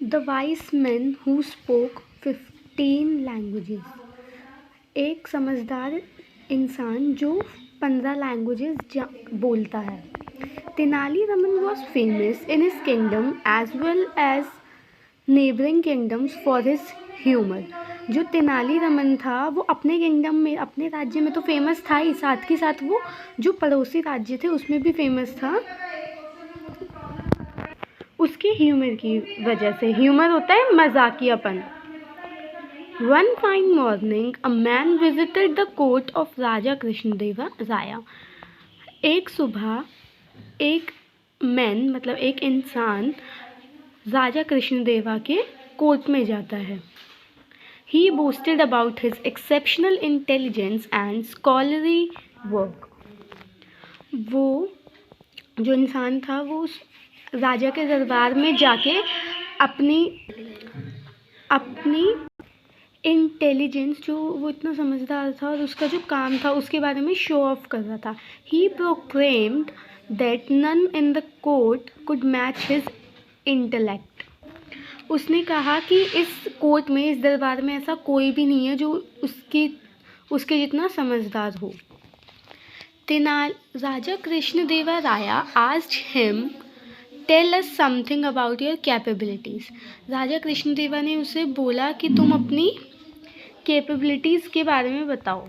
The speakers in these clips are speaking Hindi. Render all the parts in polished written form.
The wise man who spoke 15 languages. एक समझदार इंसान जो 15 लैंग्वेजेस बोलता है। Tenali Raman was famous in his kingdom as well as neighbouring kingdoms for his humour. जो तेनाली रमन था वो अपने किंगडम में, अपने राज्य में तो फेमस था ही, साथ के साथ वो जो पड़ोसी राज्य थे उसमें भी फेमस था उसके ह्यूमर की वजह से। ह्यूमर होता है मजाकियापन। One fine morning a man visited the court of Raja Krishnadeva Raya. एक सुबह एक मैन मतलब एक इंसान राजा कृष्णदेवा के कोर्ट में जाता है। He boasted about his exceptional intelligence and scholarly work. वो जो इंसान था वो उस राजा के दरबार में जाके अपनी इंटेलिजेंस, जो वो इतना समझदार था और उसका जो काम था उसके बारे में शो ऑफ कर रहा था। He proclaimed that none in the court could match his intellect. उसने कहा कि इस कोर्ट में, इस दरबार में ऐसा कोई भी नहीं है जो उसके जितना समझदार हो। राजा कृष्णदेवा राया asked him, tell us something about your capabilities. राजा कृष्णदेवा ने उसे बोला कि तुम अपनी कैपेबिलिटीज़ के बारे में बताओ।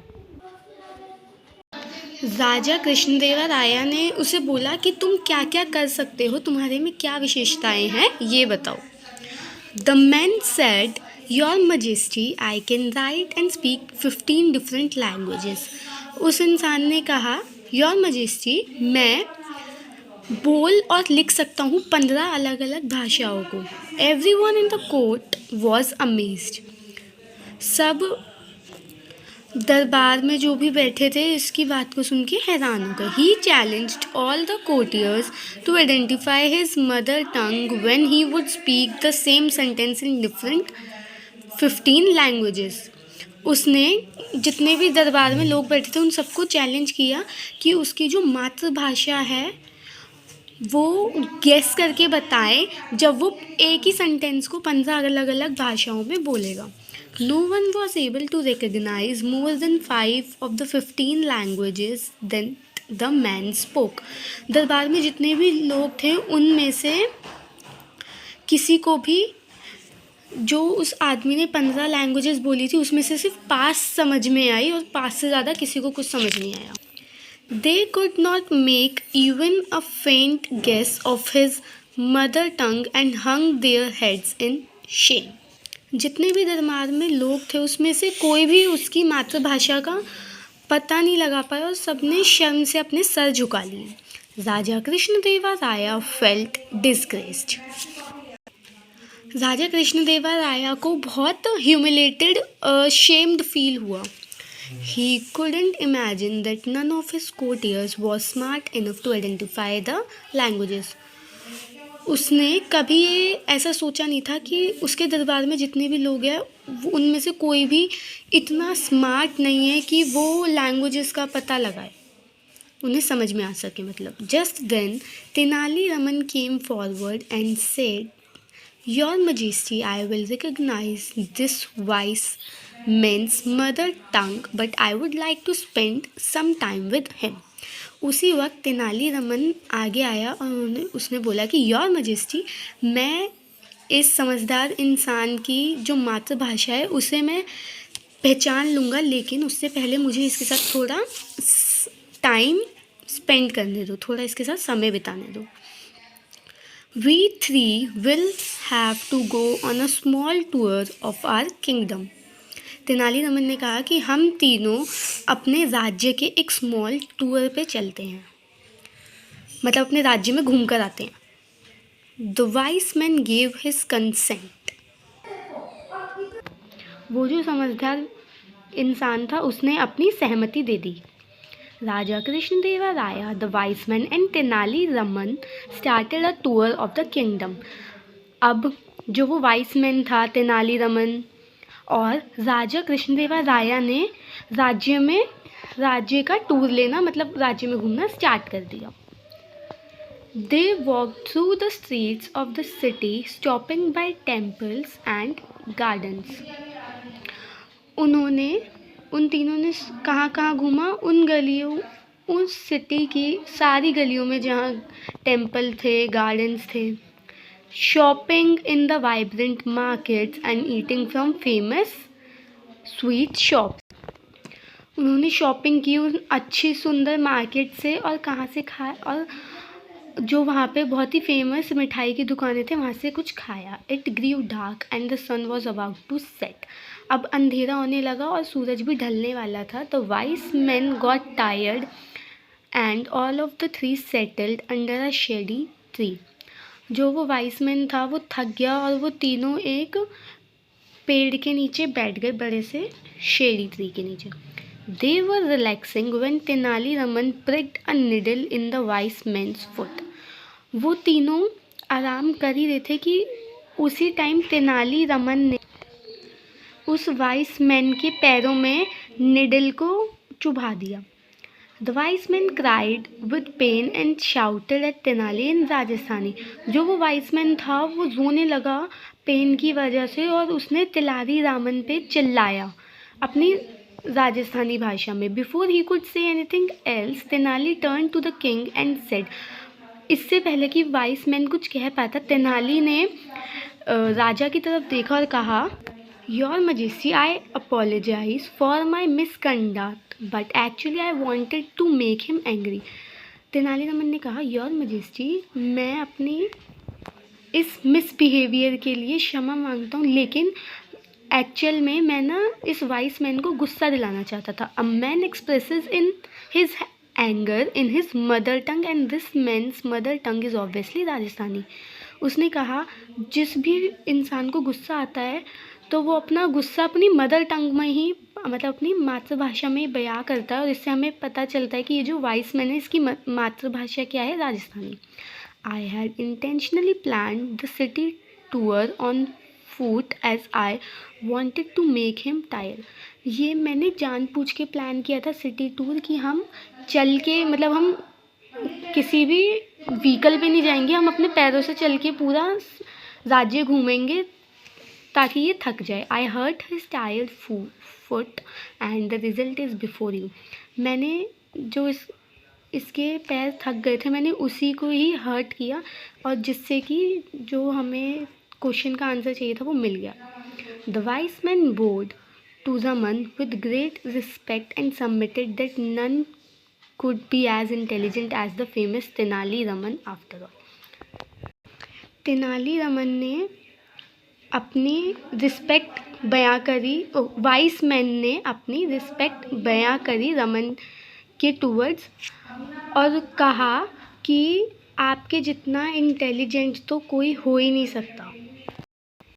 राजा कृष्णदेवा राया ने उसे बोला कि तुम क्या क्या कर सकते हो, तुम्हारे में क्या विशेषताएं हैं, ये बताओ। The man said, Your Majesty, I can write and speak 15 different languages. उस इंसान ने कहा, Your Majesty, मैं बोल और लिख सकता हूँ 15 अलग अलग भाषाओं को। Everyone in the court was amazed. सब दरबार में जो भी बैठे थे इसकी बात को सुन के हैरान हो गए। He challenged all the courtiers to identify his mother tongue when he would speak the same sentence in different 15 languages. उसने जितने भी दरबार में लोग बैठे थे उन सबको चैलेंज किया कि उसकी जो मातृभाषा है वो गेस करके बताए जब वो एक ही सेंटेंस को 15 अलग अलग भाषाओं में बोलेगा। No one was able to recognize more than 5 of the 15 languages then the man spoke. दरबार में जितने भी लोग थे उनमें से किसी को भी, जो उस आदमी ने 15 लैंग्वेजेस बोली थी उसमें से सिर्फ 5 समझ में आई और 5 से ज़्यादा किसी को कुछ समझ नहीं आया। They could not make even a faint guess of his mother tongue and hung their heads in shame. जितने भी दरबार में लोग थे उसमें से कोई भी उसकी मातृभाषा का पता नहीं लगा पाया और सबने शर्म से अपने सर झुका लिए। राजा कृष्णदेवा राया फेल्ट डिस्ग्रेस्ड। राजा कृष्णदेवा राया को बहुत ह्यूमिलेटेड, शेम्ड फील हुआ। He couldn't imagine that none of his courtiers was smart enough to identify the languages. उसने कभी ये ऐसा सोचा नहीं था कि उसके दरबार में जितने भी लोग हैं उनमें से कोई भी इतना स्मार्ट नहीं है कि वो लैंग्वेजेस का पता लगाए, उन्हें समझ में आ सके। मतलब just then Tenali Raman came forward and said, your majesty, I will recognise this wise man's mother tongue but I would like to spend some time with him. उसी वक्त तेनाली रमन आगे आया और उसने बोला कि योर मजेस्टी, मैं इस समझदार इंसान की जो मातृभाषा है उसे मैं पहचान लूँगा, लेकिन उससे पहले मुझे इसके साथ थोड़ा टाइम स्पेंड करने दो, थोड़ा इसके साथ समय बिताने दो। We three will have to go on a small tour of our kingdom. Tenali Raman ने कहा कि हम तीनों अपने राज्य के एक स्मॉल टूर पे चलते हैं, मतलब अपने राज्य में घूम कर आते हैं। The wise man gave his consent. वो जो समझदार इंसान था उसने अपनी सहमति दे दी। राजा कृष्णदेवा राया, the wise man and Tenali Raman started a tour of the kingdom. अब जो वो वाइस मैन था तेनाली रामन और राजा कृष्णदेवा राया ने राज्य का टूर लेना, मतलब राज्य में घूमना स्टार्ट कर दिया। They walked through the streets of the city, stopping by temples and gardens. उन्होंने उन तीनों ने कहाँ कहाँ घूमा? उन गलियों, उस सिटी की सारी गलियों में जहाँ टेम्पल थे, गार्डन्स थे. Shopping in the vibrant markets and eating from famous sweet shops. उन्होंने शॉपिंग की उन अच्छी सुंदर मार्केट से, और कहाँ से खाया, और जो वहाँ पे बहुत ही फेमस मिठाई की दुकानें थे वहाँ से कुछ खाया. It grew dark and the sun was about to set. अब अंधेरा होने लगा और सूरज भी ढलने वाला था. The wise man got tired and all of the three settled under a shady tree. जो वो वाइस मैन था वो थक गया और वो तीनों एक पेड़ के नीचे बैठ गए, बड़े से शेडी ट्री के नीचे. They were relaxing when Tenali Raman pricked a needle in the wise man's foot. वो तीनों आराम कर ही रहे थे कि उसी टाइम तेनाली रमन ने उस वाइस मैन के पैरों में निडल को चुभा दिया. The wise man cried with pain and shouted at Tenali in Rajasthani. जो वो वाइस मैन था वो रोने लगा पेन की वजह से और उसने तेनाली रामन पे चिल्लाया अपनी राजस्थानी भाषा में. Before he could say anything else Tenali turn to the king and said. इससे पहले कि वाइस मैन कुछ कह पाता, तेनाली ने राजा की तरफ देखा और कहा, your majesty, I apologise for my misconduct but actually I wanted to make him angry. Tenali Raman ने कहा, योर मजेस्टी, मैं अपनी इस मिसबिहेवियर के लिए क्षमा मांगता हूँ, लेकिन एक्चुअल में मैं ना इस वाइस मैन को गुस्सा दिलाना चाहता था. A man expresses in his anger in his mother tongue and this man's mother tongue is obviously Rajasthani. उसने कहा जिस भी इंसान को गुस्सा आता है तो वो अपना गुस्सा अपनी मदर टंग में ही, मतलब अपनी मातृभाषा में बयां करता है, और इससे हमें पता चलता है कि ये जो वाइस मैन है इसकी मातृभाषा क्या है? Rajasthani. I had intentionally planned the city tour on foot as I wanted to make him tired. ये मैंने जानबूझ के प्लान किया था सिटी टूर कि हम चल के, मतलब हम किसी भी व्हीकल पे नहीं जाएंगे, हम अपने पैरों से चल के पूरा राज्य घूमेंगे ताकि ये थक जाए. I hurt his tired foot and the result is before you. मैंने जो इसके पैर थक गए थे मैंने उसी को ही हर्ट किया, और जिससे कि जो हमें क्वेश्चन का आंसर चाहिए था वो मिल गया. The wise man bowed to Raman with great respect and submitted that none could be as intelligent as the famous Tenali Raman after all. Tenali Raman ने अपनी रिस्पेक्ट बयां करी, वाइस मैन ने अपनी रिस्पेक्ट बयां करी रमन के टूवर्ड्स, और कहा कि आपके जितना इंटेलिजेंट तो कोई हो ही नहीं सकता.